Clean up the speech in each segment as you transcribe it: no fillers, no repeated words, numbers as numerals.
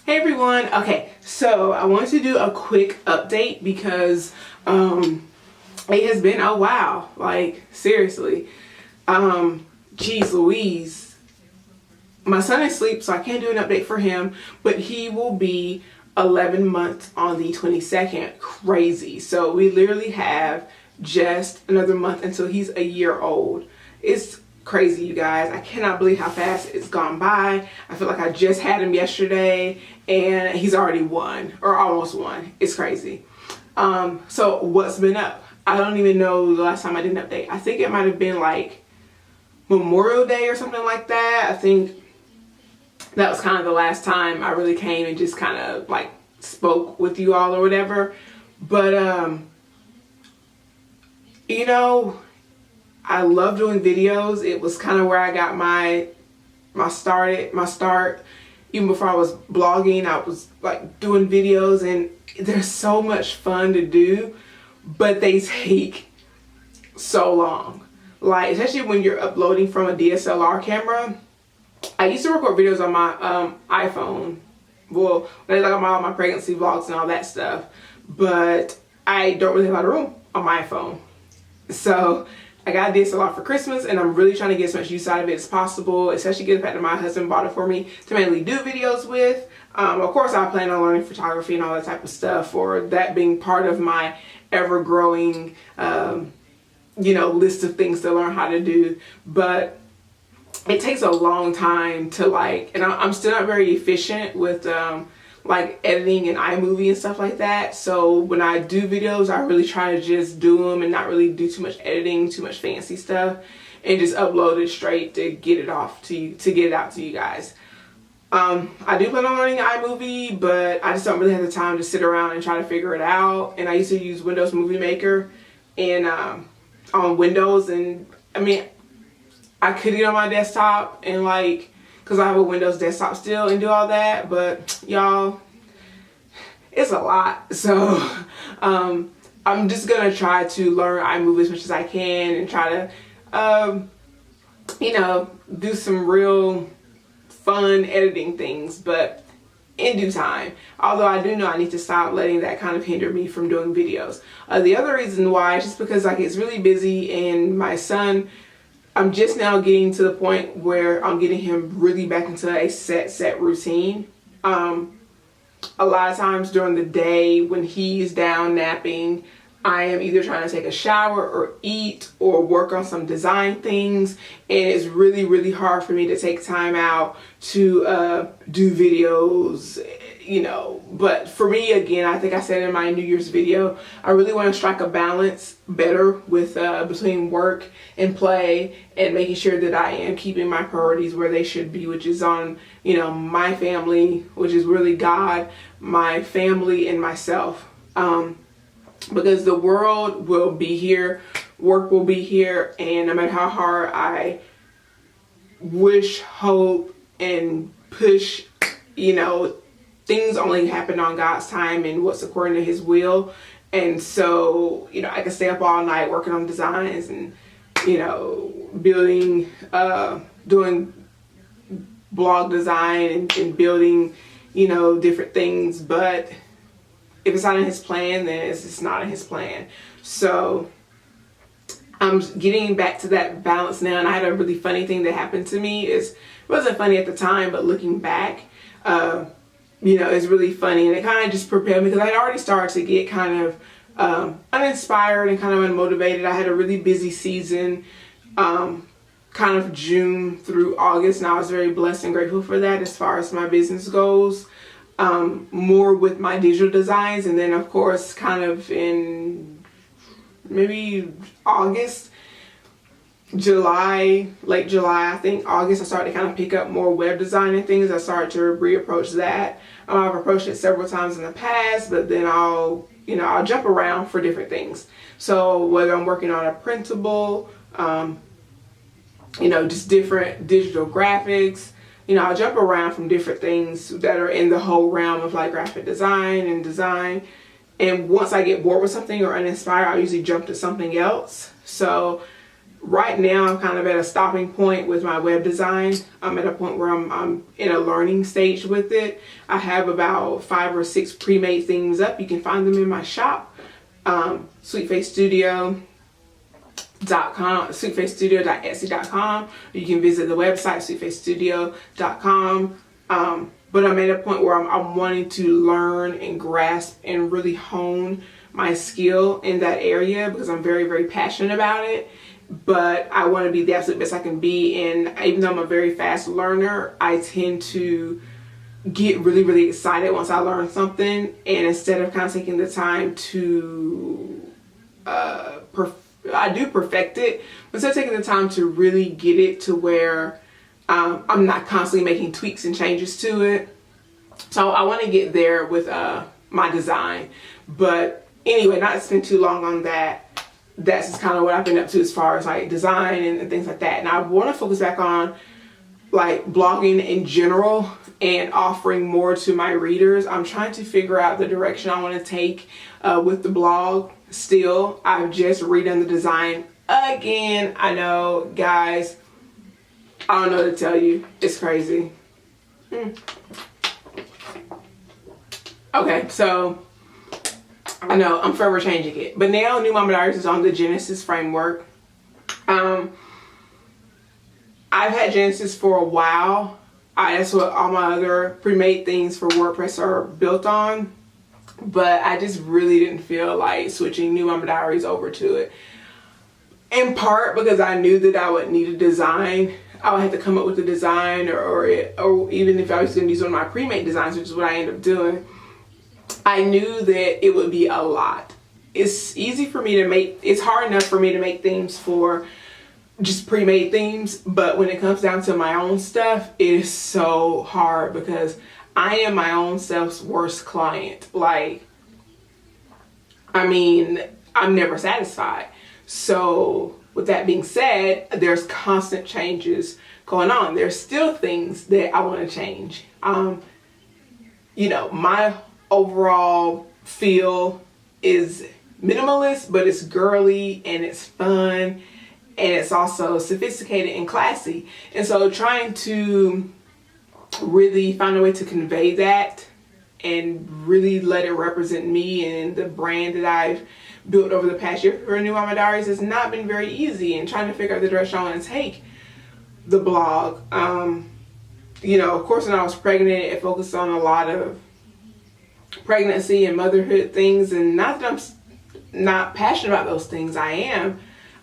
Hey everyone. Okay, so I wanted to do a quick update because it has been a while. Like seriously. Geez Louise. My son is asleep, so I can't do an update for him, but he will be 11 months on the 22nd. Crazy. So we literally have just another month until he's a year old. It's crazy, you guys. I cannot believe how fast it's gone by. I feel like I just had him yesterday and he's already one or almost one. It's crazy. So what's been up? I don't even know the last time I did an update. I think it might have been like Memorial Day or something like that. I think that was kind of the last time I really came and just kind of like spoke with you all or whatever. But you know, I love doing videos. It was kind of where I got my start. Even before I was blogging, I was like doing videos, and they're so much fun to do, but they take so long. Like, especially when you're uploading from a DSLR camera. I used to record videos on my iPhone. Well, like on my pregnancy vlogs and all that stuff, but I don't really have a lot of room on my iPhone. So I got a DSLR for Christmas, and I'm really trying to get as much use out of it as possible, especially given the fact that my husband bought it for me to mainly do videos with. Of course, I plan on learning photography and all that type of stuff, or that being part of my ever-growing, list of things to learn how to do. But it takes a long time to like, and I'm still not very efficient with like editing and iMovie and stuff like that. So when I do videos, I really try to just do them and not really do too much editing, too much fancy stuff, and just upload it straight to get it off to you, to get it out to you guys. I do plan on learning iMovie, but I just don't really have the time to sit around and try to figure it out. And I used to use Windows Movie Maker and on Windows, and I mean, I could get on my desktop and like, because I have a Windows desktop still, and do all that, but y'all, it's a lot. So I'm just gonna try to learn iMovie as much as I can and try to do some real fun editing things, but in due time. Although I do know I need to stop letting that kind of hinder me from doing videos. The other reason why is just because like it's really busy, and my son, I'm just now getting to the point where I'm getting him really back into a set routine. A lot of times during the day when he's down napping, I am either trying to take a shower or eat or work on some design things, and it's really, really hard for me to take time out to do videos, But for me, again, I think I said in my New Year's video, I really want to strike a balance better with between work and play, and making sure that I am keeping my priorities where they should be, which is on, my family, which is really God, my family, and myself. Because the world will be here, work will be here, and no matter how hard I wish, hope, and push, things only happen on God's time and what's according to His will. And so, I can stay up all night working on designs and, building, doing blog design and building, different things. But if it's not in His plan, then it's just not in His plan. So I'm getting back to that balance now. And I had a really funny thing that happened to me. It wasn't funny at the time, but looking back, it's really funny. And it kind of just prepared me, because I had already started to get kind of uninspired and kind of unmotivated. I had a really busy season, kind of June through August, and I was very blessed and grateful for that as far as my business goes. More with my digital designs, and then of course kind of in maybe August, July, late July, I think August, I started to kind of pick up more web design and things. I started to reapproach that. I've approached it several times in the past, but then I'll jump around for different things. So whether I'm working on a printable, just different digital graphics, I'll jump around from different things that are in the whole realm of like graphic design and design. And once I get bored with something or uninspired, I'll usually jump to something else. So right now I'm kind of at a stopping point with my web design. I'm at a point where I'm in a learning stage with it. I have about 5 or 6 pre-made things up. You can find them in my shop, sweetfacestudio.etsy.com. You can visit the website sweetfacestudio.com. But I'm at a point where I'm wanting to learn and grasp and really hone my skill in that area, because I'm very, very passionate about it. But I want to be the absolute best I can be. And even though I'm a very fast learner, I tend to get really, really excited once I learn something. And instead of kind of taking the time to, I do perfect it, but instead of taking the time to really get it to where I'm not constantly making tweaks and changes to it. So I want to get there with my design. But anyway, not to spend too long on that. That's just kind of what I've been up to as far as like design and things like that. And I want to focus back on like blogging in general and offering more to my readers. I'm trying to figure out the direction I want to take with the blog. Still, I've just redone the design again. I know, guys, I don't know what to tell you. It's crazy. Okay, so I know I'm forever changing it, but now New Mama Diaries is on the Genesis framework. I've had Genesis for a while. That's what all my other pre-made things for WordPress are built on, but I just really didn't feel like switching New Mama Diaries over to it. In part because I knew that I would need a design. I would have to come up with a design, or even if I was going to use one of my pre-made designs, which is what I end up doing. I knew that it would be a lot. It's easy for me to make, it's hard enough for me to make themes for just pre-made themes, but when it comes down to my own stuff, it is so hard because I am my own self's worst client. Like, I mean, I'm never satisfied. So with that being said, there's constant changes going on. There's still things that I want to change. You know, my overall feel is minimalist, but it's girly and it's fun and it's also sophisticated and classy. And so trying to really find a way to convey that and really let it represent me and the brand that I've built over the past year for New Mama Diaries has not been very easy, and trying to figure out the direction I want to take the blog. You know, of course, when I was pregnant, it focused on a lot of pregnancy and motherhood things, and not that I'm not passionate about those things. I am.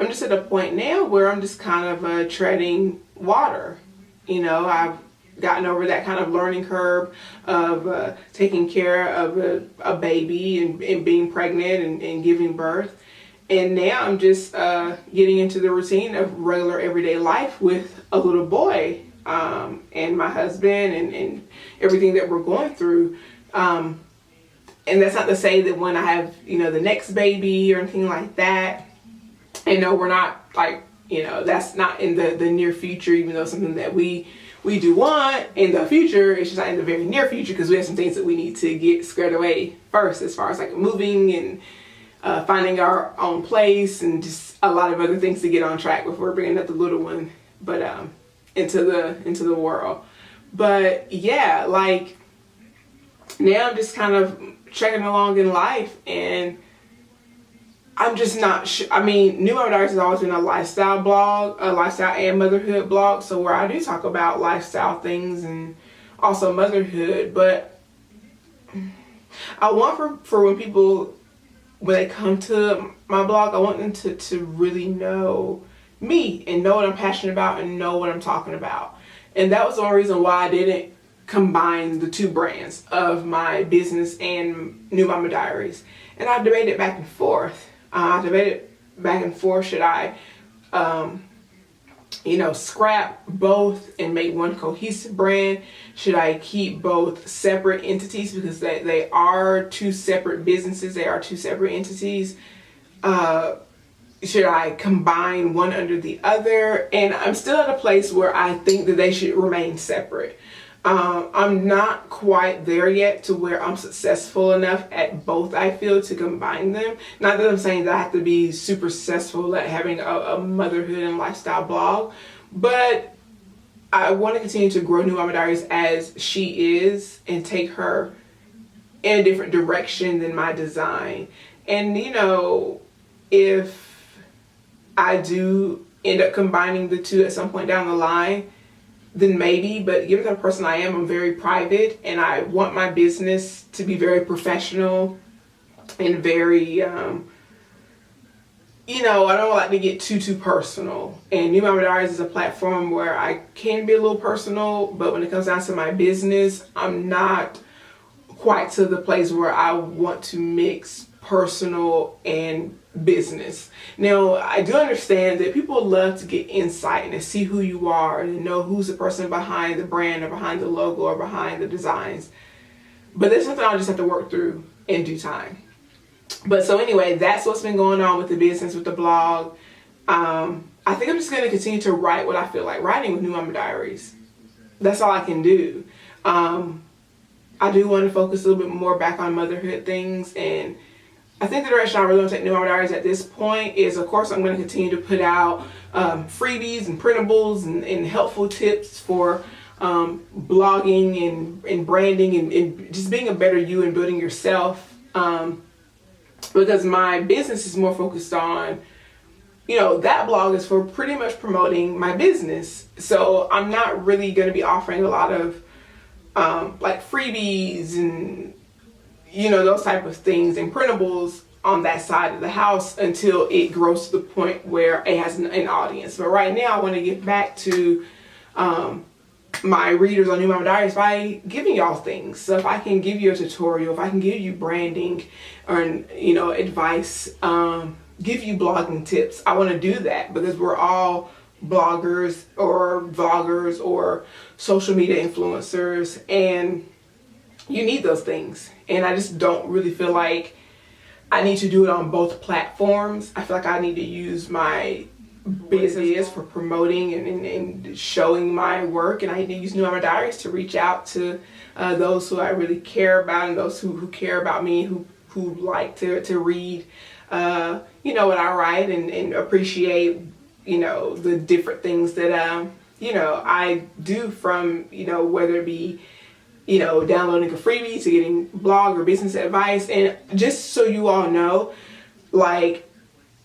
I'm just at a point now where I'm just kind of treading water. You know, I've gotten over that kind of learning curve of taking care of a baby and being pregnant and giving birth. And now I'm just getting into the routine of regular everyday life with a little boy and my husband and everything that we're going through. And that's not to say that when I have, you know, the next baby or anything like that, and no, we're not like, you know, that's not in the near future, even though it's something that we do want in the future. It's just not in the very near future because we have some things that we need to get squared away first, as far as like moving and finding our own place and just a lot of other things to get on track before bringing up the little one, but into the world. But yeah, like now I'm just kind of checking along in life, and I'm just not sure. I mean, New Mama Diaries has always been a lifestyle blog, a lifestyle and motherhood blog. So where I do talk about lifestyle things and also motherhood, but I want for when people, when they come to my blog, I want them to really know me and know what I'm passionate about and know what I'm talking about. And that was the only reason why I didn't combine the two brands of my business and New Mama Diaries. And I've debated back and forth. Should I, you know, scrap both and make one cohesive brand? Should I keep both separate entities because they are two separate businesses? They are two separate entities. Should I combine one under the other? And I'm still at a place where I think that they should remain separate. I'm not quite there yet to where I'm successful enough at both, I feel, to combine them. Not that I'm saying that I have to be super successful at having a motherhood and lifestyle blog, but I want to continue to grow New Mama Diaries as she is and take her in a different direction than my design. And you know, if I do end up combining the two at some point down the line, then maybe. But given the person I am, I'm very private, and I want my business to be very professional and very you know, I don't like to get too personal. And New Mama Diaries is a platform where I can be a little personal, but when it comes down to my business, I'm not quite to the place where I want to mix personal and business. Now, I do understand that people love to get insight and to see who you are and to know who's the person behind the brand or behind the logo or behind the designs. But that's something I'll just have to work through in due time. But so anyway, that's what's been going on with the business, with the blog. I think I'm just going to continue to write what I feel like writing with New Mama Diaries. That's all I can do. I do want to focus a little bit more back on motherhood things, and I think the direction I really want to take New Mama Diaries at this point is, of course, I'm going to continue to put out freebies and printables and helpful tips for blogging and branding and just being a better you and building yourself. Because my business is more focused on, you know, that blog is for pretty much promoting my business. So I'm not really going to be offering a lot of like freebies and, you know, those type of things and printables on that side of the house until it grows to the point where it has an audience. But right now I want to get back to my readers on New Mama Diaries by giving y'all things. So if I can give you a tutorial, if I can give you branding or, you know, advice, give you blogging tips, I want to do that because we're all bloggers or vloggers or social media influencers, and you need those things. And I just don't really feel like I need to do it on both platforms. I feel like I need to use my business for promoting and showing my work, and I need to use New Mama Diaries to reach out to those who I really care about and those who care about me, who like to read you know, what I write and appreciate, you know, the different things that you know, I do, from, you know, whether it be, you know, downloading a freebie to getting blog or business advice. And just so you all know, like,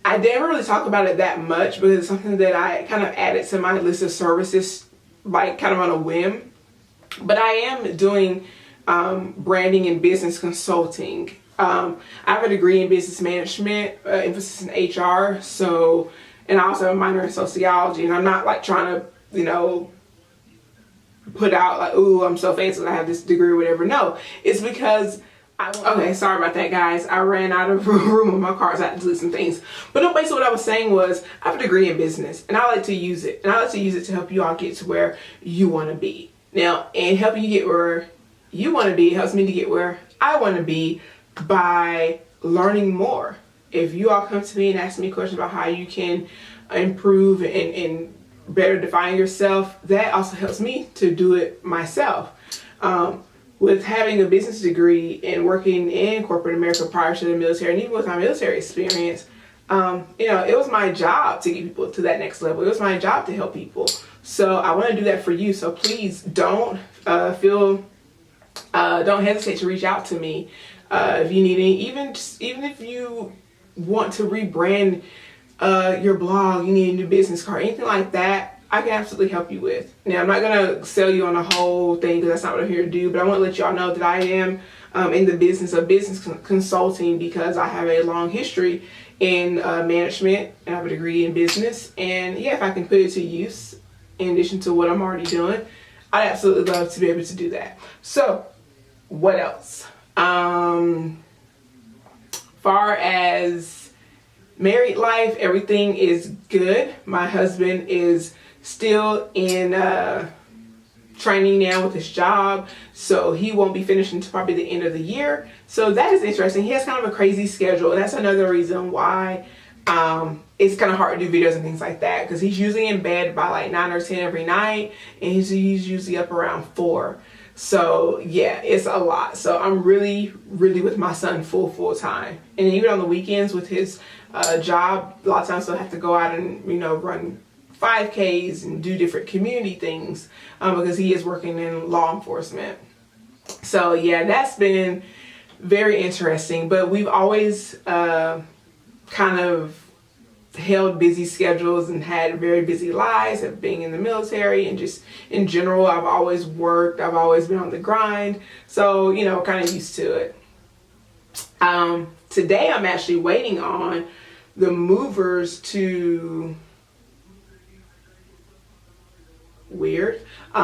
I never really talk about it that much because it's something that I kind of added to my list of services, like kind of on a whim. But I am doing branding and business consulting. I have a degree in business management, emphasis in HR. So, and I also have a minor in sociology. And I'm not like trying to, you know, put out like, ooh, I'm so fancy, I have this degree or whatever. No, it's because okay, sorry about that, guys. I ran out of room on my car, so I had to delete some things. But no, basically what I was saying was, I have a degree in business, and I like to use it. And I like to use it to help you all get to where you want to be. Now, and helping you get where you want to be helps me to get where I want to be by learning more. If you all come to me and ask me questions about how you can improve and better define yourself, that also helps me to do it myself. With having a business degree and working in corporate America prior to the military, and even with my military experience, you know, it was my job to get people to that next level. It was my job to help people. So I want to do that for you. So please don't don't hesitate to reach out to me if you need any, even if you want to rebrand your blog, you need a new business card, anything like that, I can absolutely help you with. Now, I'm not going to sell you on the whole thing because that's not what I'm here to do, but I want to let y'all know that I am in the business of business consulting because I have a long history in management and I have a degree in business. And yeah, if I can put it to use in addition to what I'm already doing, I'd absolutely love to be able to do that. So, what else? Far as married life, everything is good. My husband is still in training now with his job, so he won't be finished until probably the end of the year. So that is interesting. He has kind of a crazy schedule, and that's another reason why it's kind of hard to do videos and things like that because he's usually in bed by like 9 or 10 every night, and he's usually up around 4. So yeah, it's a lot. So I'm really with my son full time, and even on the weekends with his job, a lot of times he'll have to go out and run 5Ks and do different community things because he is working in law enforcement. So yeah, that's been very interesting, but we've always kind of held busy schedules and had very busy lives of being in the military, and just in general I've always worked, I've always been on the grind, so kind of used to it. Today I'm actually waiting on the movers to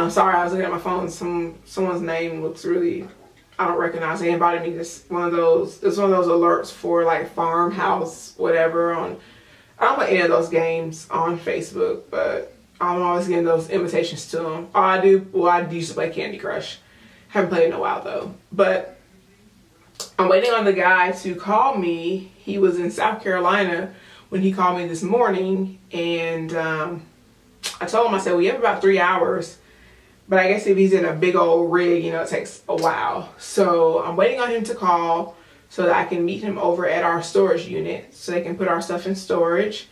sorry, I was looking at my phone. Someone's name looks really, I don't recognize. They invited me to it's one of those alerts for like farmhouse whatever on, I don't play any of those games on Facebook, but I'm always getting those invitations to them. I used to play Candy Crush. Haven't played in a while though. But I'm waiting on the guy to call me. He was in South Carolina when he called me this morning, and I told him, I said, we have about 3 hours, but I guess if he's in a big old rig, it takes a while. So I'm waiting on him to call so that I can meet him over at our storage unit so they can put our stuff in storage.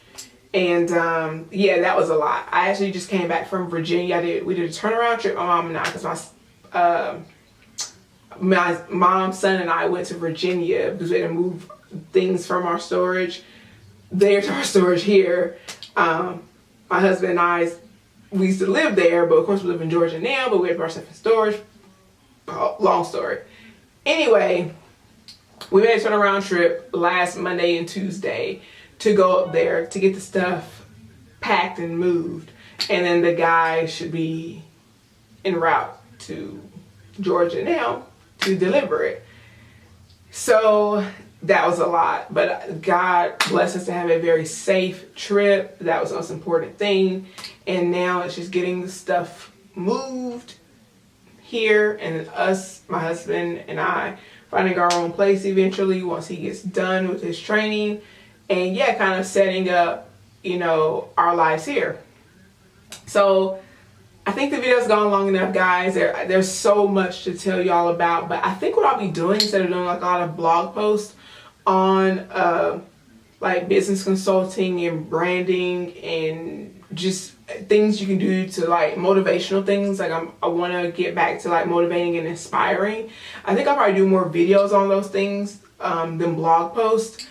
And yeah, that was a lot. I actually just came back from Virginia. We did a turnaround trip, my mom and I, because my mom, son, and I went to Virginia because we had to move things from our storage there to our storage here. My husband and I, we used to live there, but of course we live in Georgia now, but we had to put our stuff in storage. Long story. Anyway, we made a turnaround trip last Monday and Tuesday to go up there to get the stuff packed and moved. And then the guy should be en route to Georgia now to deliver it. So that was a lot, but God blessed us to have a very safe trip. That was the most important thing. And now it's just getting the stuff moved here, and us, my husband and I, finding our own place eventually once he gets done with his training. And yeah, kind of setting up, our lives here. So I think the video's gone long enough, guys. There's so much to tell y'all about, but I think what I'll be doing, instead of doing like a lot of blog posts on like business consulting and branding and just things you can do to like motivational things, like I want to get back to like motivating and inspiring. I think I'll probably do more videos on those things than blog posts.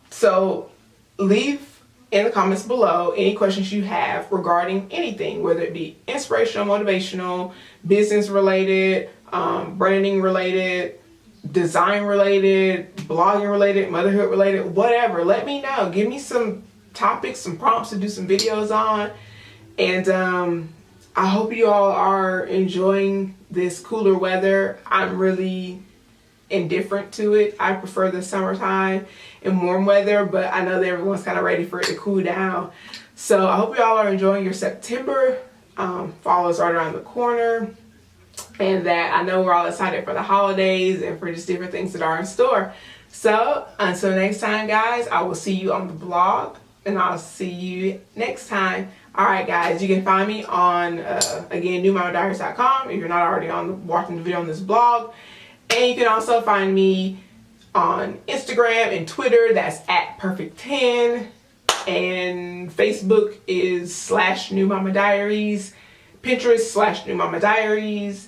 So leave in the comments below any questions you have regarding anything, whether it be inspirational, motivational, business related, branding related, design related, blogging related, motherhood related, whatever. Let me know. Give me some topics, some prompts to do some videos on. And I hope you all are enjoying this cooler weather. I'm really indifferent to it. I prefer the summertime and warm weather, but I know that everyone's kind of ready for it to cool down. So I hope you all are enjoying your September. Fall is right around the corner, and that I know we're all excited for the holidays and for just different things that are in store. So until next time, guys, I will see you on the blog, and I'll see you next time. All right, guys, you can find me on, again, newmamadiaries.com if you're not already watching the video on this blog. And you can also find me on Instagram and Twitter. That's @perfect10. And Facebook is /newmamadiaries. Pinterest /newmamadiaries.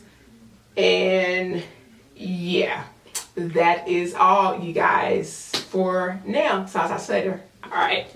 And yeah, that is all, you guys, for now. So I'll talk to you later. All right.